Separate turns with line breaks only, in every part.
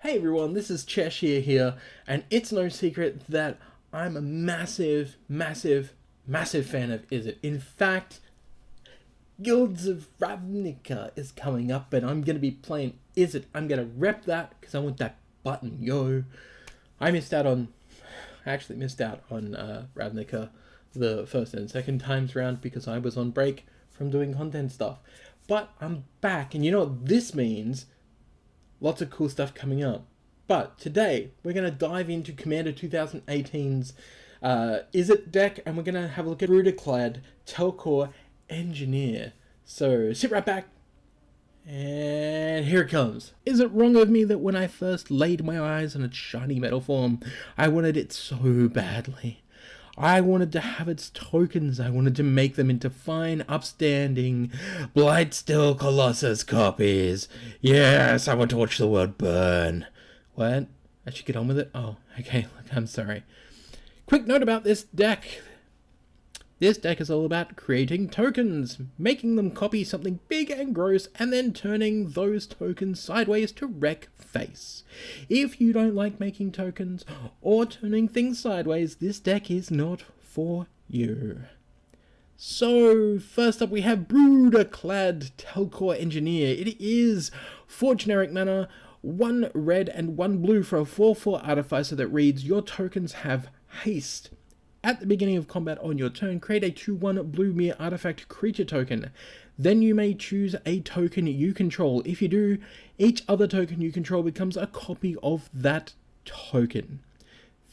Hey everyone, this is Cheshire here, and it's no secret that I'm a massive fan of Izzet. In fact, Guilds of Ravnica is coming up, and I'm going to be playing Izzet. I'm going to rep that, because I want that button, yo. I actually missed out on Ravnica the first and second times round, because I was on break from doing content stuff. But I'm back, and you know what this means? Lots of cool stuff coming up. But today, we're going to dive into Commander 2018's Izzet deck, and we're going to have a look at Brudiclad Telchor Engineer. So, sit right back, and here it comes. Is it wrong of me that when I first laid my eyes on its shiny metal form, I wanted it so badly? I wanted to have its tokens. I wanted to make them into fine, upstanding, Blightsteel Colossus copies. Yes, I want to watch the world burn. What? I should get on with it? Oh, okay, look, I'm sorry. Quick note about this deck. This deck is all about creating tokens, making them copy something big and gross, and then turning those tokens sideways to wreck face. If you don't like making tokens or turning things sideways, this deck is not for you. So, first up we have Brudiclad Telchor Engineer. It is 4 generic mana, 1 red and 1 blue for a 4/4 artificer that reads, your tokens have haste. At the beginning of combat on your turn, create a 2/1 blue mirror artifact creature token. Then you may choose a token you control. If you do, each other token you control becomes a copy of that token.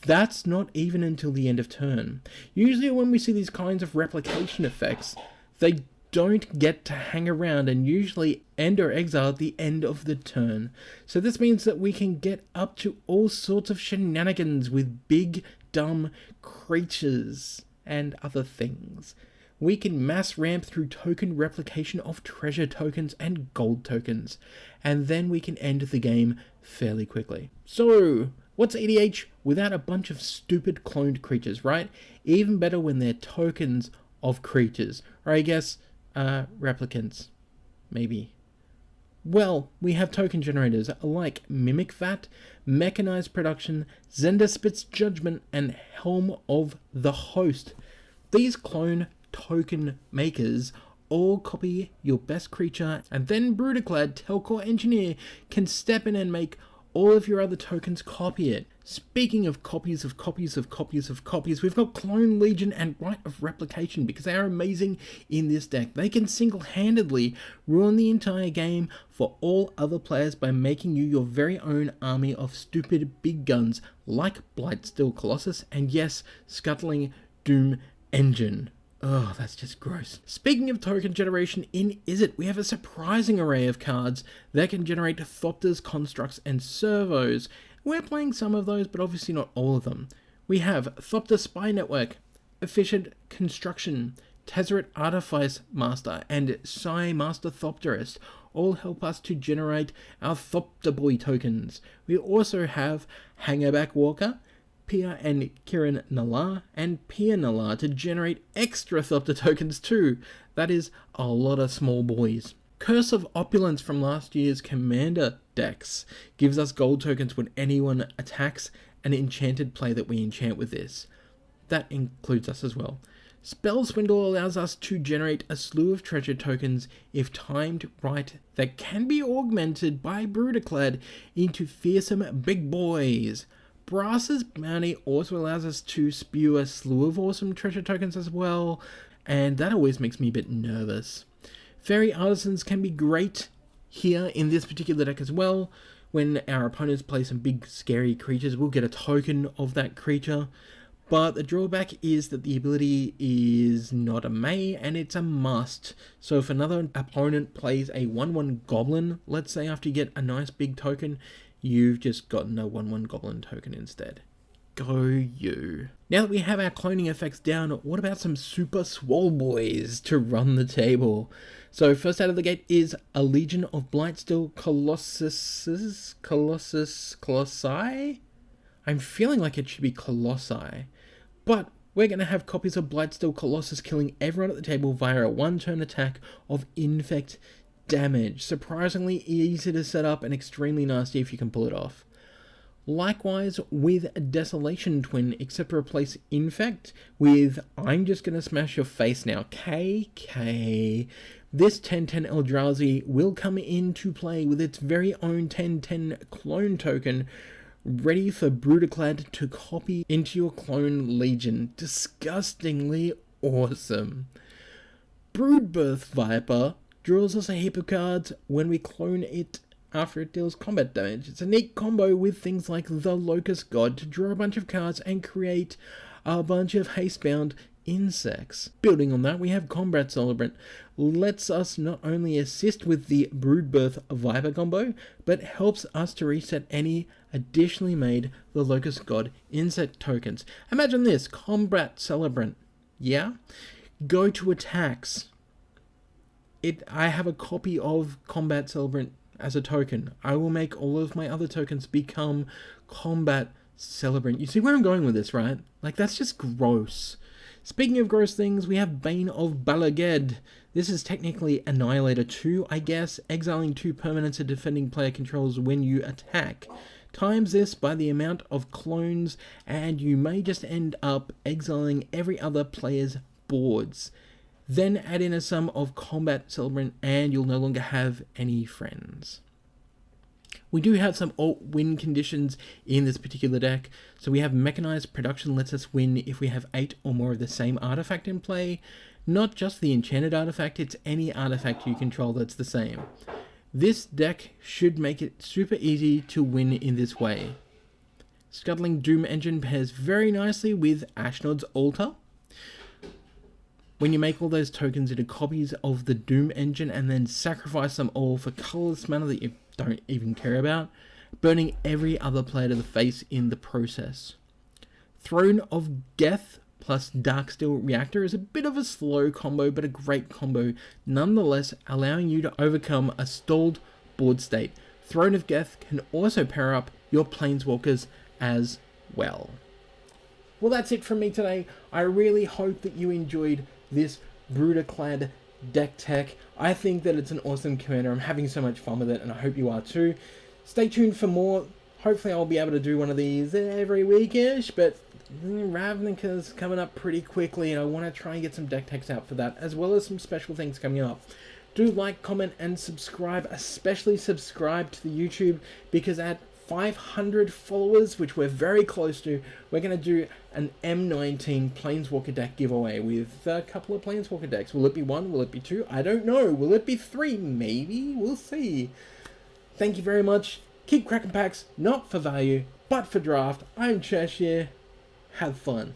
That's not even until the end of turn. Usually when we see these kinds of replication effects, they don't get to hang around and usually end or exile at the end of the turn. So this means that we can get up to all sorts of shenanigans with big, dumb creatures and other things. We can mass ramp through token replication of treasure tokens and gold tokens, and then we can end the game fairly quickly. So, what's EDH without a bunch of stupid cloned creatures, right? Even better when they're tokens of creatures, or I guess, replicants, maybe. Well, we have token generators like Mimic Vat, Mechanized Production, Zenderspit's Judgment, and Helm of the Host. These clone token makers all copy your best creature, and then Brudiclad Telchor Engineer can step in and make all of your other tokens copy it. Speaking of copies of copies of copies of copies, we've got Clone Legion and Rite of Replication because they are amazing in this deck. They can single-handedly ruin the entire game for all other players by making you your very own army of stupid big guns like Blightsteel Colossus and yes, Scuttling Doom Engine. Oh, that's just gross. Speaking of token generation, in Izzet, we have a surprising array of cards that can generate Thopters, Constructs, and Servos. We're playing some of those, but obviously not all of them. We have Thopter Spy Network, Efficient Construction, Tezzeret Artifice Master, and Psi Master Thopterist all help us to generate our Thopter Boy tokens. We also have Hangerback Walker, Pia and Kiran Nala, and Pia Nala to generate extra Thopter tokens too. That is a lot of small boys. Curse of Opulence from last year's Commander decks gives us gold tokens when anyone attacks an enchanted play that we enchant with this. That includes us as well. Spell Swindle allows us to generate a slew of treasure tokens if timed right that can be augmented by Brudiclad into fearsome big boys. Brass's Bounty also allows us to spew a slew of awesome treasure tokens as well, and that always makes me a bit nervous. Fairy Artisans can be great here in this particular deck as well. When our opponents play some big scary creatures, we'll get a token of that creature, but the drawback is that the ability is not a May and it's a must. So if another opponent plays a 1/1 Goblin, let's say after you get a nice big token, you've just gotten a 1/1 Goblin token instead. Go you. Now that we have our cloning effects down, what about some super swole boys to run the table? So first out of the gate is a Legion of Blightsteel Colossi? I'm feeling like it should be Colossi. But we're going to have copies of Blightsteel Colossus killing everyone at the table via a 1-turn attack of Infect damage. Surprisingly easy to set up and extremely nasty if you can pull it off. Likewise with Desolation Twin, except to replace Infect with I'm just gonna smash your face now, KK. This 1010 Eldrazi will come into play with its very own 1010 clone token, ready for Brudiclad to copy into your clone legion. Disgustingly awesome. Broodbirth Viper draws us a heap of cards when we clone it after it deals combat damage. It's a neat combo with things like the Locust God to draw a bunch of cards and create a bunch of haste-bound insects. Building on that, we have Combat Celebrant. Lets us not only assist with the Broodbirth Viper combo, but helps us to reset any additionally made the Locust God insect tokens. Imagine this, Combat Celebrant. Yeah? Go to attacks. I have a copy of Combat Celebrant as a token. I will make all of my other tokens become Combat Celebrant. You see where I'm going with this, right? Like, that's just gross. Speaking of gross things, we have Bane of Balaged. This is technically Annihilator 2, I guess, exiling 2 permanents and defending player controls when you attack. Times this by the amount of clones, and you may just end up exiling every other player's boards. Then add in a sum of Combat Celebrant and you'll no longer have any friends. We do have some alt win conditions in this particular deck. So we have Mechanized Production lets us win if we have 8 or more of the same artifact in play. Not just the enchanted artifact, it's any artifact you control that's the same. This deck should make it super easy to win in this way. Scuttling Doom Engine pairs very nicely with Ashnod's Altar. When you make all those tokens into copies of the Doom Engine and then sacrifice them all for colorless mana that you don't even care about, burning every other player to the face in the process. Throne of Geth plus Darksteel Reactor is a bit of a slow combo, but a great combo nonetheless, allowing you to overcome a stalled board state. Throne of Geth can also pair up your Planeswalkers as well. Well, that's it from me today. I really hope that you enjoyed this Brudiclad deck tech. I think that it's an awesome commander. I'm having so much fun with it, and I hope you are too. Stay tuned for more. Hopefully I'll be able to do one of these every weekish, but Ravnica's coming up pretty quickly, and I want to try and get some deck techs out for that, as well as some special things coming up. Do like, comment, and subscribe, especially subscribe to the YouTube, because at 500 followers, which we're very close to, we're going to do an M19 Planeswalker deck giveaway with a couple of Planeswalker decks. Will it be 1? Will it be 2? I don't know. Will it be 3? Maybe. We'll see. Thank you very much. Keep cracking packs, not for value, but for draft. I'm Cheshire. Have fun.